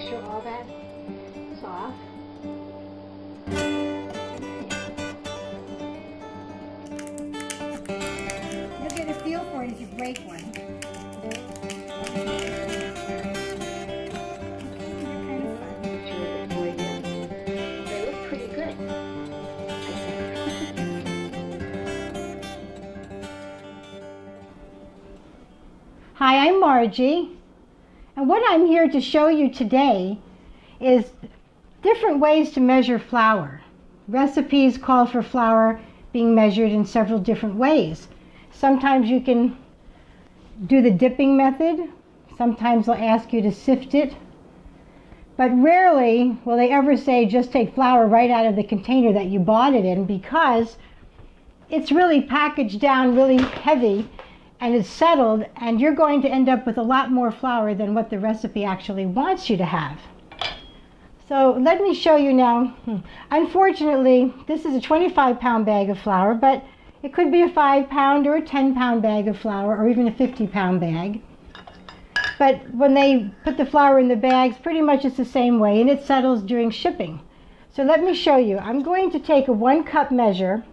sure all that is off. You'll get a feel for it if you break one. Hi, I'm Margie, and what I'm here to show you today is different ways to measure flour. Recipes call for flour being measured in several different ways. Sometimes you can do the dipping method, sometimes they'll ask you to sift it, but rarely will they ever say just take flour right out of the container that you bought it in, because it's really packaged down really heavy and it's settled, and you're going to end up with a lot more flour than what the recipe actually wants you to have. So let me show you now. Unfortunately, this is a 25-pound bag of flour, but it could be a 5-pound or a 10-pound bag of flour, or even a 50-pound bag. But when they put the flour in the bags, pretty much it's the same way, and it settles during shipping. So let me show you. I'm going to take a 1-cup measure,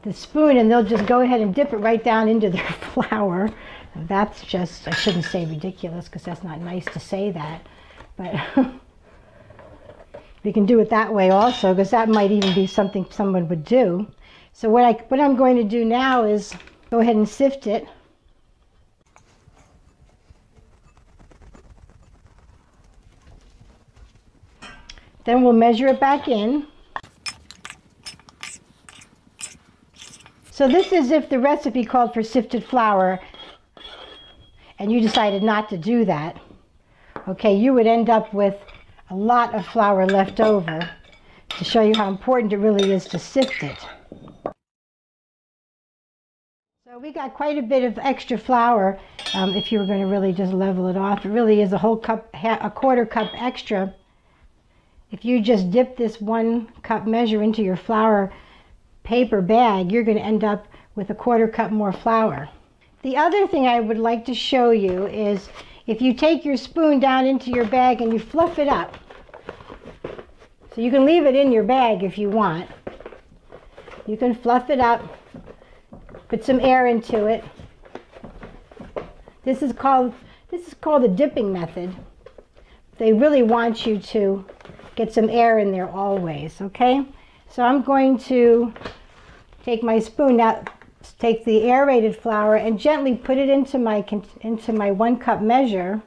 the spoon, and they'll just go ahead and dip it right down into their flour. That's just, I shouldn't say ridiculous, because that's not nice to say that, but you can do it that way also, because that might even be something someone would do. So what I'm going to do now is go ahead and sift it. Then we'll measure it back in. So this is if the recipe called for sifted flour and you decided not to do that. Okay, you would end up with a lot of flour left over, to show you how important it really is to sift it. So we got quite a bit of extra flour if you were going to really just level it off. It really is a whole cup, a quarter cup extra. If you just dip this 1-cup measure into your flour paper bag, you're going to end up with a quarter cup more flour. The other thing I would like to show you is if you take your spoon down into your bag and you fluff it up. So you can leave it in your bag if you want. You can fluff it up, put some air into it. This is called the dipping method. They really want you to get some air in there always, okay? So I'm going to take my spoon, now take the aerated flour and gently put it into my 1-cup measure.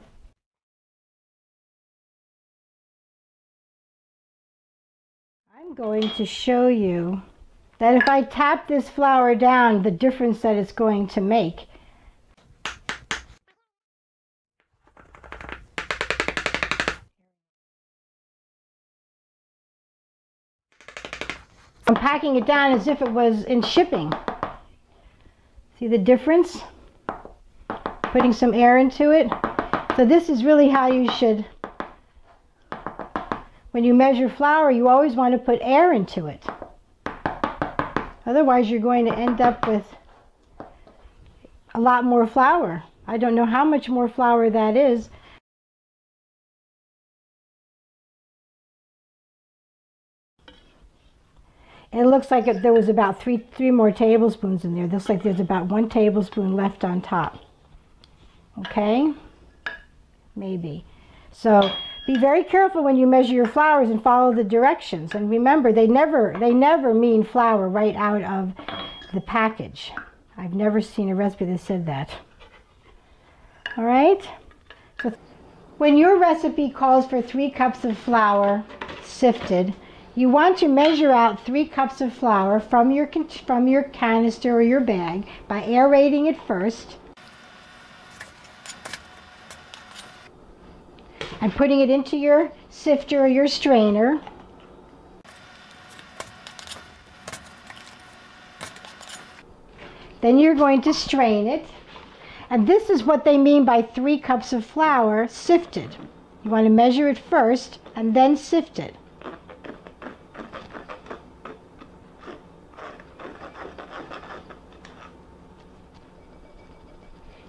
I'm going to show you that if I tap this flour down, the difference that it's going to make. I'm packing it down as if it was in shipping. See the difference? Putting some air into it. So this is really how you should, when you measure flour, you always want to put air into it. Otherwise you're going to end up with a lot more flour. I don't know how much more flour that is. And it looks like there was about three more tablespoons in there. It looks like there's about 1 tablespoon left on top. Okay? Maybe. So be very careful when you measure your flours and follow the directions. And remember, they never mean flour right out of the package. I've never seen a recipe that said that. All right? So when your recipe calls for 3 cups of flour sifted, you want to measure out 3 cups of flour from your canister or your bag by aerating it first and putting it into your sifter or your strainer. Then you're going to strain it, and this is what they mean by 3 cups of flour sifted. You want to measure it first and then sift it.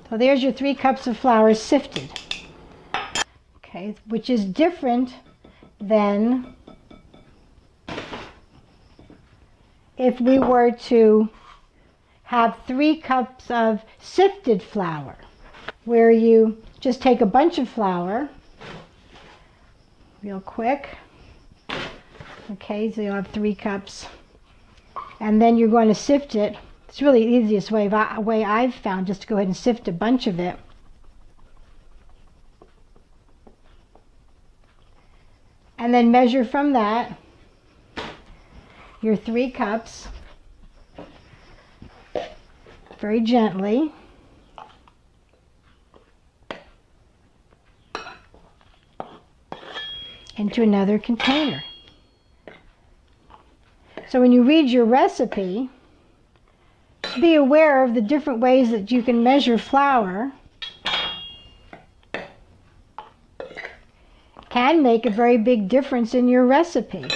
So there's your 3 cups of flour sifted. okay, which is different than if we were to have 3 cups of sifted flour, where you just take a bunch of flour, real quick. Okay, so you'll have 3 cups, and then you're going to sift it. It's really the easiest way I've found, just to go ahead and sift a bunch of it. And then measure from that your 3 cups very gently. Into another container. So when you read your recipe, just be aware of the different ways that you can measure flour. Can make a very big difference in your recipe.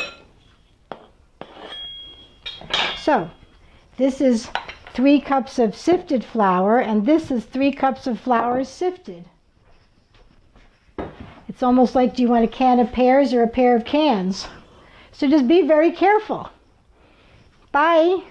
So this is 3 cups of sifted flour, and this is 3 cups of flour sifted. It's almost like, do you want a can of pears or a pair of cans? So just be very careful. Bye.